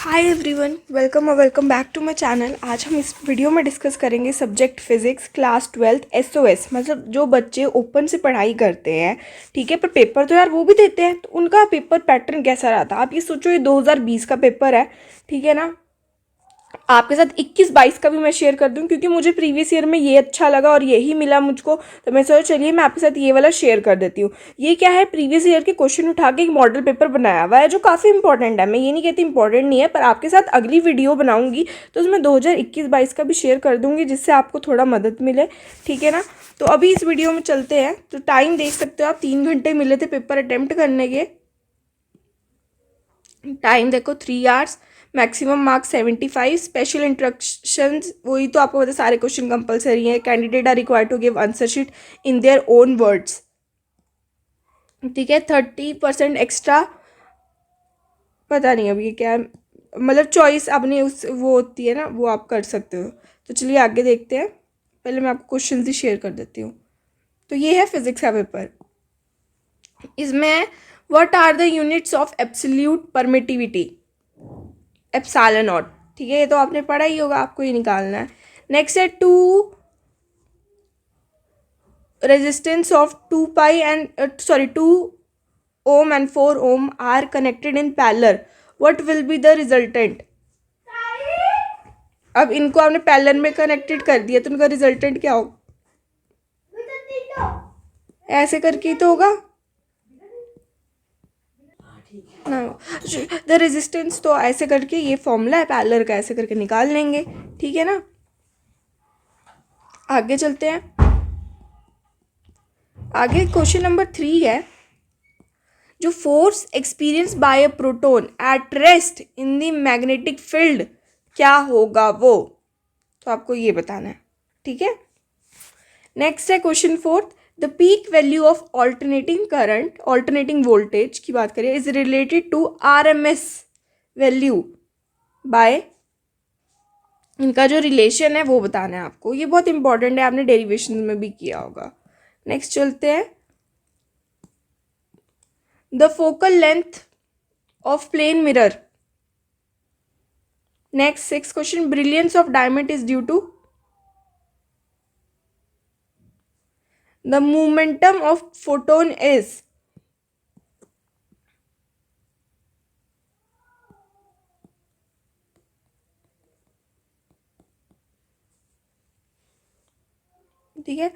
हाय everyone, welcome और welcome back to my channel. आज हम इस वीडियो में डिस्कस करेंगे सब्जेक्ट फिजिक्स क्लास 12 एसओएस। मतलब जो बच्चे ओपन से पढ़ाई करते हैं, ठीक है, पर पेपर तो यार वो भी देते हैं, तो उनका पेपर पैटर्न कैसा रहा था। आप ये सोचो, ये 2020 का पेपर है, ठीक है ना। आपके साथ 21-22 का भी मैं शेयर कर दूं, क्योंकि मुझे प्रीवियस ईयर में ये अच्छा लगा और यही मिला मुझको, तो मैं सोचा चलिए मैं आपके साथ ये वाला शेयर कर देती हूँ। ये क्या है, प्रीवियस ईयर के क्वेश्चन उठा के एक मॉडल पेपर बनाया हुआ है जो काफ़ी इंपॉर्टेंट है। मैं ये नहीं कहती इंपॉर्टेंट नहीं है, पर आपके साथ अगली वीडियो बनाऊंगी तो उसमें 2021-22 का भी शेयर कर दूंगी, जिससे आपको थोड़ा मदद मिले, ठीक है ना। तो अभी इस वीडियो में चलते हैं। तो टाइम देख सकते हो आप, 3 घंटे मिले थे पेपर अटेम्प्ट करने के। टाइम देखो 3 hours, maximum marks 75। Special instructions वही तो आपको पता है, सारे क्वेश्चन कंपलसरी हैं। Candidate are required to give answer sheet in their own words, ठीक है। 30% एक्स्ट्रा, पता नहीं अभी ये क्या है, मतलब चॉइस अपनी उस वो होती है ना, वो आप कर सकते हो। तो चलिए आगे देखते हैं। पहले मैं आपको क्वेश्चन ही शेयर कर देती हूँ। तो ये है फिजिक्स का पेपर। इसमें what are the units of absolute permittivity, epsilon naught, ठीक है, ये तो आपने पढ़ा ही होगा, आपको ये निकालना है। नेक्स्ट है two resistance of 2 pi and 2 ohm and 4 ohm are connected in parallel, what will be the resultant. अब इनको आपने पैरेलल में कनेक्टेड कर दिया तो उनका रिजल्टेंट क्या होगा, ऐसे करके ही तो होगा ना। द रेजिस्टेंस तो ऐसे करके, ये फॉर्मूला है पैरेलल का, ऐसे करके निकाल लेंगे, ठीक है ना। आगे चलते हैं। आगे क्वेश्चन नंबर 3 है, जो force experience by a proton at rest in the magnetic field क्या होगा वो, तो आपको ये बताना है, ठीक है। नेक्स्ट है question 4, the peak value of alternating current, alternating voltage की बात करें, is related to RMS value by, इनका जो रिलेशन है वो बताना है आपको। ये बहुत इंपॉर्टेंट है, आपने डेरिवेशन में भी किया होगा। नेक्स्ट चलते हैं, the focal length of plane mirror. Next 6th question, brilliance of diamond is due to, the momentum of photon is, ठीक है,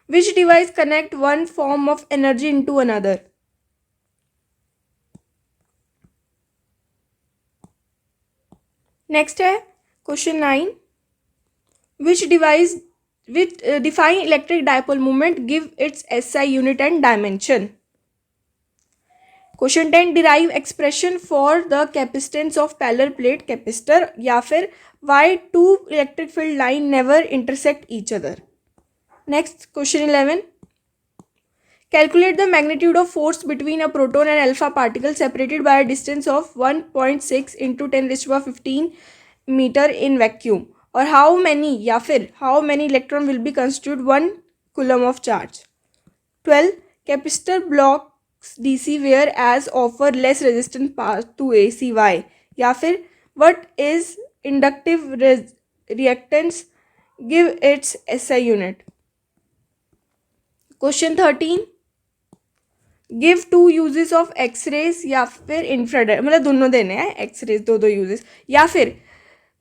which device connect one form of energy into another. Next है question 9, which device which define electric dipole movement, give its SI unit and dimension. Question 10, derive expression for the capacitance of parallel plate capacitor, या फिर why two electric field line never intersect each other. Next question 11, calculate the magnitude of force between a proton and alpha particle separated by a distance of 1.6 into 10 raised to the 15 meter in vacuum, और how many, या फिर how many electron will be constitute 1 coulomb of charge। 12, capacitor blocks DC where as offer less resistance path to AC, why, या फिर what is inductive reactance, give its SI unit। Question 13, give 2 uses of X-rays या फिर infrared, मतलब दोनों देने हैं X-rays, दो uses, या फिर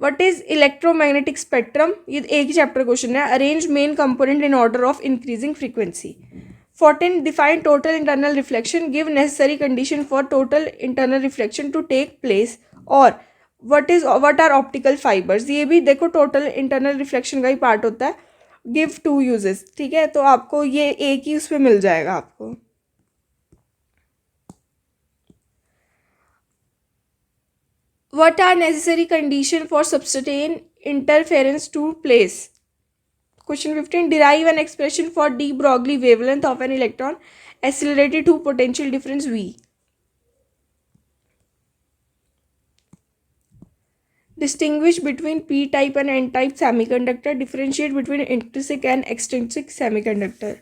व्हाट इज इलेक्ट्रोमैग्नेटिक स्पेक्ट्रम, ये एक ही चैप्टर क्वेश्चन है। Arrange main component in order of increasing frequency. 14, define total internal reflection, give necessary condition for total internal reflection to take place, और व्हाट आर ऑप्टिकल फाइबर्स। ये भी देखो total internal reflection का ही part होता है। Give 2 uses, ठीक है, तो आपको ये एक ही उसमें मिल जाएगा आपको। What are necessary conditions for substain interference to place? Question 15, derive an expression for de Broglie wavelength of an electron accelerated to potential difference V. Distinguish between p-type and n-type semiconductor. Differentiate between intrinsic and extrinsic semiconductor.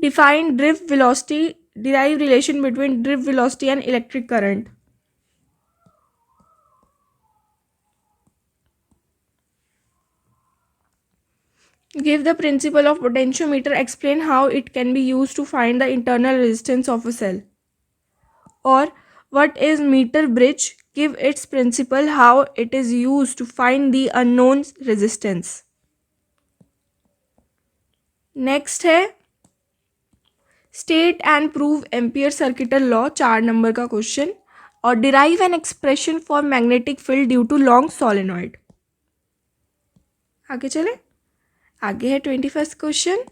Define drift velocity, derive relation between drift velocity and electric current. Give the principle of potentiometer, explain how it can be used to find the internal resistance of a cell. Or what is meter bridge? Give its principle, how it is used to find the unknown resistance. Next है state and prove ampere circuital law, 4 number का question. और derive an expression for magnetic field due to long solenoid. आगे चले. आगे है 21st question.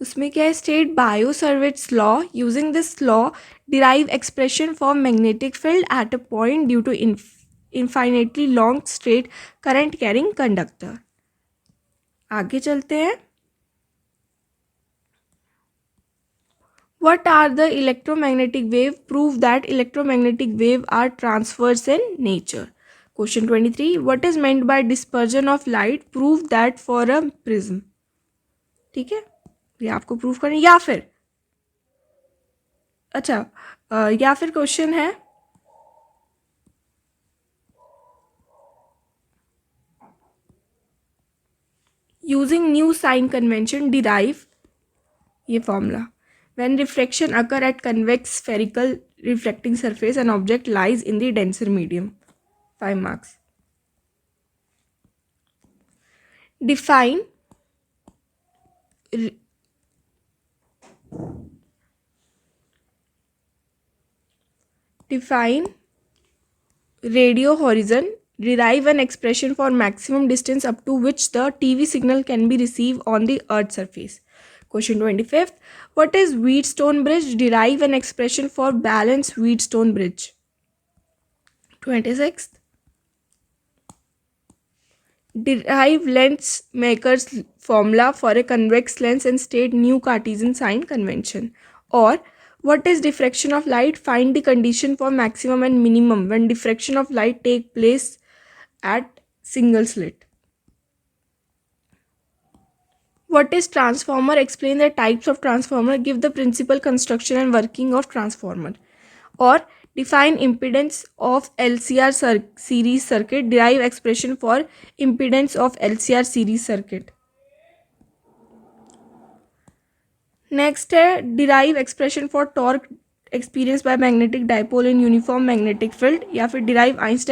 उसमें क्या है, state Biot Savart's law. Using this law derive expression for magnetic field at a point due to infinitely long straight current carrying conductor. आगे चलते हैं. What are the electromagnetic wave? Prove that electromagnetic wave are transverse in nature. Question 23. What is meant by dispersion of light? Prove that for a prism. ठीक है, ये आपको prove करना. या फिर या फिर क्वेश्चन है using new sign convention derive ये formula. When refraction occur at convex spherical reflecting surface, an object lies in the denser medium. 5 marks. Define radio horizon. Derive an expression for maximum distance up to which the TV signal can be received on the Earth's surface. Question 25th. What is Wheatstone bridge? Derive an expression for balanced Wheatstone bridge. 26th. Derive lens maker's formula for a convex lens and state new Cartesian sign convention. Or what is diffraction of light? Find the condition for maximum and minimum when diffraction of light take place at single slit. What is transformer? Explain the types of transformer. Give the principal, construction and working of transformer. Or define impedance of LCR series circuit. Derive expression for impedance of LCR series circuit. Next है derive expression for torque experienced by magnetic dipole in uniform magnetic field. या फिर derive Einstein